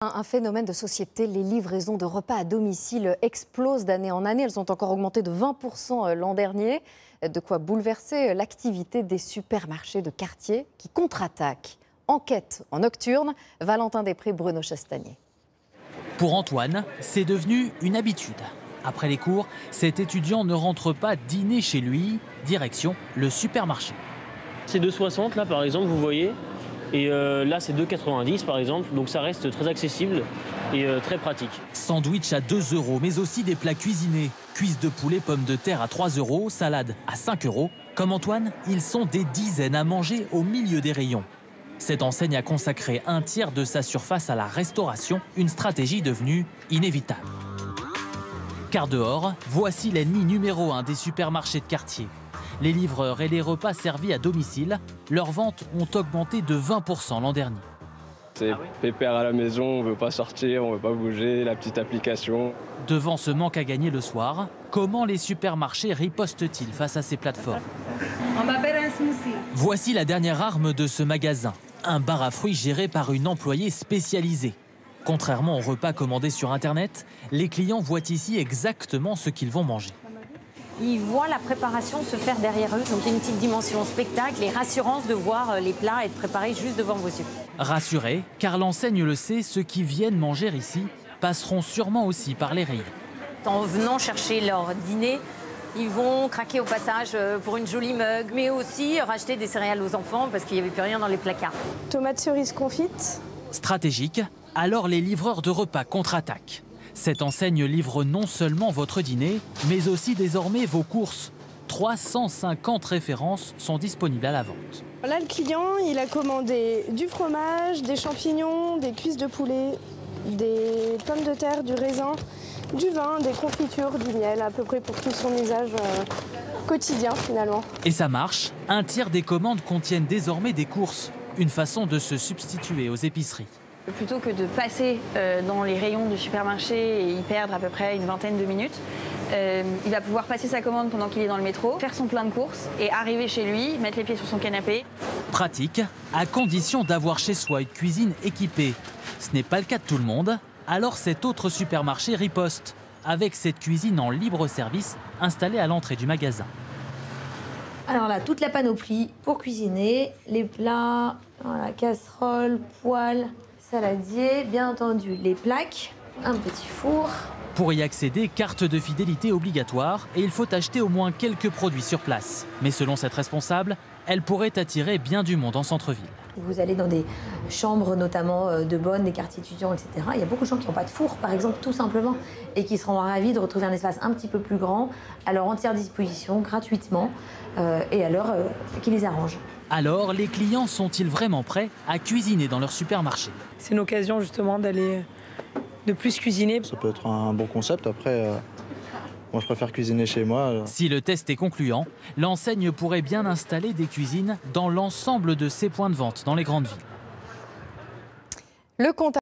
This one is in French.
Un phénomène de société, les livraisons de repas à domicile explosent d'année en année. Elles ont encore augmenté de 20% l'an dernier. De quoi bouleverser l'activité des supermarchés de quartier qui contre-attaquent. Enquête en nocturne, Valentin Després, Bruno Chastanier. Pour Antoine, c'est devenu une habitude. Après les cours, cet étudiant ne rentre pas dîner chez lui, direction le supermarché. C'est 2,60 là par exemple, vous voyez. Et là, c'est 2,90 par exemple, donc ça reste très accessible et très pratique. Sandwich à 2 €, mais aussi des plats cuisinés. Cuisses de poulet, pommes de terre à 3 €, salade à 5 €. Comme Antoine, ils sont des dizaines à manger au milieu des rayons. Cette enseigne a consacré un tiers de sa surface à la restauration, une stratégie devenue inévitable. Car dehors, voici l'ennemi numéro 1 des supermarchés de quartier. Les livreurs et les repas servis à domicile, leurs ventes ont augmenté de 20% l'an dernier. C'est pépère à la maison, on ne veut pas sortir, on ne veut pas bouger, la petite application. Devant ce manque à gagner le soir, comment les supermarchés ripostent-ils face à ces plateformes? On m'appelle un smoothie. Voici la dernière arme de ce magasin, un bar à fruits géré par une employée spécialisée. Contrairement aux repas commandés sur Internet, les clients voient ici exactement ce qu'ils vont manger. Ils voient la préparation se faire derrière eux, donc il y a une petite dimension spectacle et rassurance de voir les plats être préparés juste devant vos yeux. Rassurés, car l'enseigne le sait, ceux qui viennent manger ici passeront sûrement aussi par les rayons. En venant chercher leur dîner, ils vont craquer au passage pour une jolie mug, mais aussi racheter des céréales aux enfants parce qu'il n'y avait plus rien dans les placards. Tomates cerises confites. Stratégique, alors les livreurs de repas contre-attaquent. Cette enseigne livre non seulement votre dîner, mais aussi désormais vos courses. 350 références sont disponibles à la vente. Là, le client, il a commandé du fromage, des champignons, des cuisses de poulet, des pommes de terre, du raisin, du vin, des confitures, du miel, à peu près pour tout son usage quotidien finalement. Et ça marche, un tiers des commandes contiennent désormais des courses. Une façon de se substituer aux épiceries. Plutôt que de passer dans les rayons du supermarché et y perdre à peu près une vingtaine de minutes, il va pouvoir passer sa commande pendant qu'il est dans le métro, faire son plein de courses et arriver chez lui, mettre les pieds sur son canapé. Pratique, à condition d'avoir chez soi une cuisine équipée. Ce n'est pas le cas de tout le monde, alors cet autre supermarché riposte, avec cette cuisine en libre service installée à l'entrée du magasin. Alors là, toute la panoplie pour cuisiner, les plats, voilà, casserole, poêle, saladier, bien entendu les plaques, un petit four. Pour y accéder, carte de fidélité obligatoire et il faut acheter au moins quelques produits sur place. Mais selon cette responsable, elle pourrait attirer bien du monde en centre-ville. Vous allez dans des chambres notamment de bonnes, des quartiers étudiants, etc. Il y a beaucoup de gens qui n'ont pas de four, par exemple, tout simplement, et qui seront ravis de retrouver un espace un petit peu plus grand, à leur entière disposition, gratuitement, et à l'heure qui les arrange. Alors, les clients sont-ils vraiment prêts à cuisiner dans leur supermarché? C'est une occasion justement de plus cuisiner. Ça peut être un bon concept, après... Moi, je préfère cuisiner chez moi. Si le test est concluant, l'enseigne pourrait bien installer des cuisines dans l'ensemble de ses points de vente dans les grandes villes. Le compte